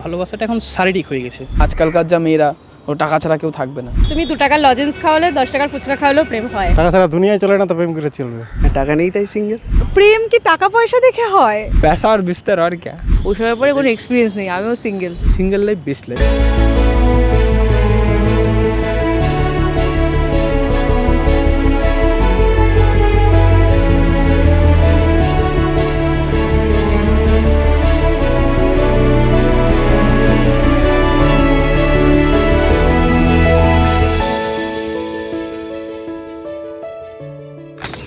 ভালোবাসাটা এখন শারীরিক হয়ে গেছে। আজকালকার যা মেয়েরা ও টাকা ছাড়া কেউ থাকবে না। তুমি 2 টাকার লজেন্স খাওয়ালে 10 টাকার ফুচকা খাওয়ালেও প্রেম হয়। টাকা ছাড়া দুনিয়ায় চলে না, তো প্রেম করে চলবে। টাকা নেই তাই সিঙ্গেল। প্রেম কি টাকা পয়সা দেখে হয়? पैसा और बिस्तर और क्या। ওইসব ব্যাপারে কোনো এক্সপিরিয়েন্স নেই, আমিও single. Single life best life.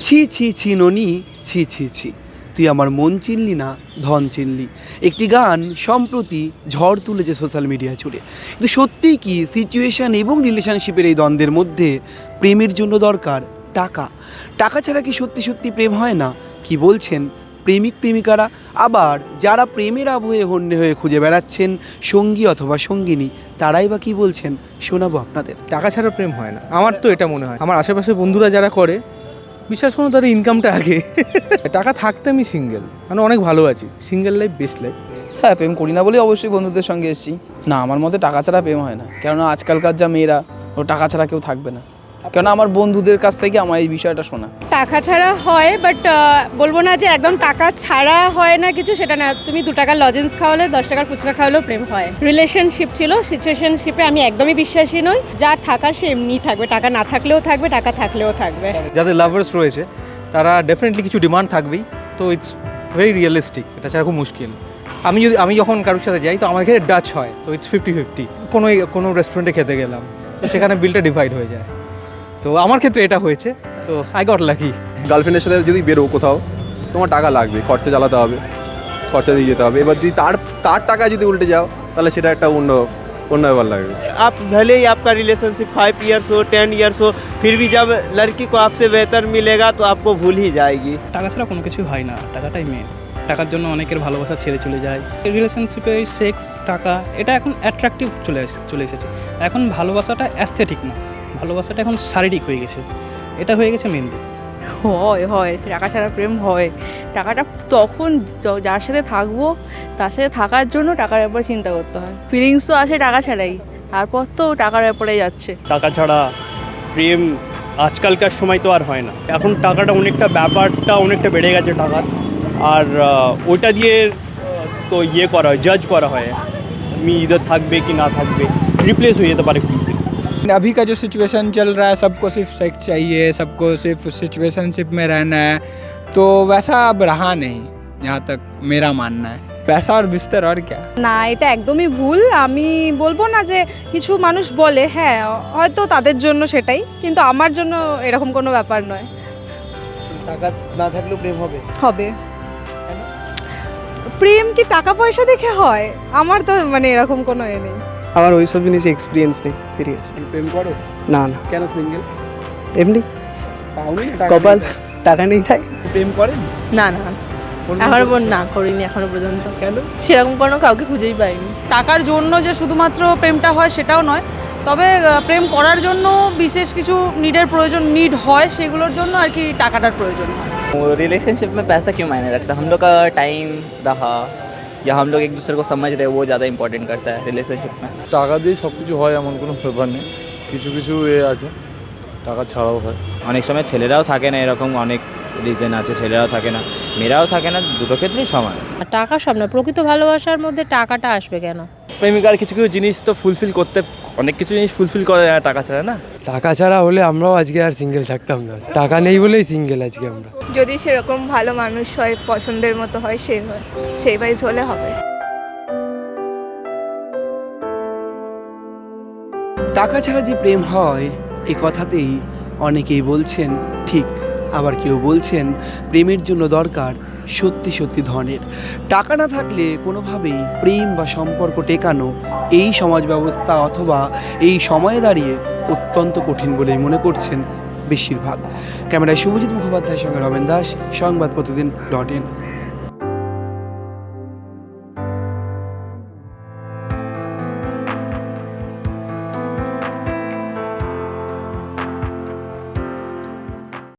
ছি ছি ছি ননি, ছি ছি ছি, তুই আমার মন চিনলি না, ধন চিনলি। একটি গান সম্প্রতি ঝড় তুলেছে সোশ্যাল মিডিয়া জুড়ে। কিন্তু সত্যিই কি সিচুয়েশান এবং রিলেশনশিপের এই দ্বন্দ্বের মধ্যে প্রেমের জন্য দরকার টাকা? টাকা ছাড়া কি সত্যি সত্যি প্রেম হয় না? কি বলছেন প্রেমিক প্রেমিকারা? আবার যারা প্রেমের আবহে হন্যে হয়ে খুঁজে বেড়াচ্ছেন সঙ্গী অথবা সঙ্গিনী, তারাই বা কী বলছেন শোনাবো আপনাদের। টাকা ছাড়া প্রেম হয় না, আমার তো এটা মনে হয়। আমার আশেপাশে বন্ধুরা যারা করে, বিশ্বাস করুন তাদের ইনকামটা আগে। টাকা থাকতে আমি সিঙ্গেল, মানে অনেক ভালো আছি। Single life best life. হ্যাঁ, প্রেম করি না বলেই অবশ্যই বন্ধুদের সঙ্গে এসেছি। না, আমার মতে টাকা ছাড়া প্রেম হয় না, কেননা আজকালকার যা মেয়েরা ও টাকা ছাড়া কেউ থাকবে না। কেননা আমার বন্ধুদের কাছ থেকে আমার এই বিষয়টা শোনা। টাকা ছাড়া হয়, বাট বলবো না যে একদম টাকা ছাড়া হয় না কিছু, সেটা না। তুমি 2 টাকার লজেন্স খাওয়ালে 10 টাকার ফুচকা খাওয়ালেও প্রেম হয়। রিলেশনশিপ ছিল, সিচুয়েশনশিপে আমি একদমই বিশ্বাসী নই। যার থাকার সে এমনিই থাকবে, টাকা না থাকলেও থাকবে, টাকা থাকলেও থাকবে। যাদের লাভার্স রয়েছে তারা ডেফিনেটলি কিছু ডিমান্ড থাকবেই, তো ইটস ভেরি রিয়েলিস্টিক। এটা ছাড়া খুব মুশকিল। আমি যখন কারোর সাথে যাই তো আমার ক্ষেত্রে ডাচ হয়, তো ইটস 50-50। কোনো রেস্টুরেন্টে খেতে গেলাম, তো সেখানে বিলটা ডিভাইড হয়ে যায়। তো আমার ক্ষেত্রে এটা হয়েছে, তো আই গট লাকি। গার্লফ্রেন্ডের সাথে যদি বেরো কোথাও, তোমার টাকা লাগবে, খরচা চালাতে হবে, খরচা দিয়ে যেতে হবে। এবার যদি তার টাকা যদি উল্টে যাও, তাহলে সেটা একটা অন্য ব্যাপার লাগবে। आप भले ही आपका रिलेशनशिप 5 इयर्स हो 10 इयर्स हो, फिर भी जब लड़की को आपसे बेहतर मिलेगा तो आपको भूल ही जाएगी। টাকা ছাড়া কোনো কিছুই হয় না, টাকাটাই মেন। টাকার জন্য অনেকের ভালোবাসা ছেড়ে চলে যায়। রিলেশনশিপে সেক্স, টাকা এটা এখন অ্যাট্রাকটিভ চলে এসেছে। এখন ভালোবাসাটা অ্যাস্থেটিক না, ভালোবাসাটা এখন শারীরিক হয়ে গেছে। এটা হয়ে গেছে মেন। হয় টাকা ছাড়া প্রেম হয়। টাকাটা তখন যার সাথে থাকবো তার সাথে থাকার জন্য টাকার ব্যাপারে চিন্তা করতে হয়। ফিলিংস তো আসে টাকা ছাড়াই, তারপর তো টাকার ব্যাপারে যাচ্ছে। টাকা ছাড়া প্রেম আজকালকার সময় তো আর হয় না। এখন টাকাটা ব্যাপারটা অনেকটা বেড়ে গেছে টাকার। আর ওইটা দিয়ে তো করা হয়, জাজ করা হয় তুমি ইদার থাকবে কি না থাকবে, রিপ্লেস হয়ে যেতে পারে ফিজিক্যালি। अभी का जो सिचुएशन चल रहा है, सबको सिर्फ सेक्स चाहिए, सबको सिर्फ सिचुएशनशिप में रहना है, तो वैसा अब रहा नहीं, जहाँ तक मेरा मानना है। पैसा और बिस्तर और क्या। না, এটা একদমই ভুল। আমি বলবো না যে কিছু মানুষ বলে, হ্যাঁ হয়তো তাদের জন্য সেটাই, কিন্তু আমার জন্য এরকম কোনো ব্যাপার নয়। টাকা না থাকলেও প্রেম হবে। হবে। প্রেম কি টাকা পয়সা দেখে হয়? আমার তো মানে এরকম কোনো নেই। আমার ওইসব জিনিসে এক্সপিরিয়েন্স নেই, সিরিয়াসলি। প্রেম করো? না না, কেন সিঙ্গেল? এমনি পাওনি কপাল, টাকা নেই তাই। প্রেম করেন? না এখনো না করিনি এখনো পর্যন্ত। কেন? সেরকম কোনো কাউকে খুঁজেই পাইনি। টাকার জন্য যে শুধুমাত্র প্রেমটা হয় সেটাও নয়, তবে প্রেম করার জন্য বিশেষ কিছু নিড হয়, সেগুলোর জন্য আর কি টাকাটার প্রয়োজন হয়। रिलेशनशिप में पैसा क्यों मायने रखता है? हम लोग का टाइम रहा या हम लोग एक दूसरे को समझ रहे, वो ज़्यादा इंपॉर्टेंट करता है रिलेशनशिप में। টাকা দিয়ে সব কিছু হয় এমন কোনো ব্যাপার নেই, কিছু আছে টাকা ছাড়াও হয়। অনেক সময় ছেলেরাও থাকে না, এরকম অনেক রিজন আছে, ছেলেরাও থাকে না, মেয়েরাও থাকে না, দুটো ক্ষেত্রেই সমান। টাকা সব না, প্রকৃত ভালোবাসার মধ্যে টাকাটা আসবে কেন? প্রেমিকার কিছু জিনিস তো ফুলফিল করতে, অনেক কিছু জিনিস ফুলফিল করে টাকা ছাড়া না। টাকা ছাড়া হলে আমরাও আজকে আর সিঙ্গেল থাকতাম না, টাকা নেই বলেই সিঙ্গেল আজকে আমরা। যদি সেরকম ভালো মানুষ হয়, পছন্দের মতো হয়, সেই ওয়াইজ হলে হবে। টাকা ছাড়া যে প্রেম হয় এ কথাতেই অনেকেই বলছেন ঠিক, আবার কেউ বলছেন প্রেমের জন্য দরকার সত্যি সত্যি ধনের। টাকা না থাকলে কোনোভাবেই প্রেম বা সম্পর্ক টেকানো এই সমাজ ব্যবস্থা অথবা এই সময়ে দাঁড়িয়ে অত্যন্ত কঠিন বলেই মনে করছেন বেশিরভাগ। ক্যামেরায় শুভজিৎ মুখোপাধ্যায়ের সঙ্গে রমেন দাস, সংবাদ প্রতিদিন .in।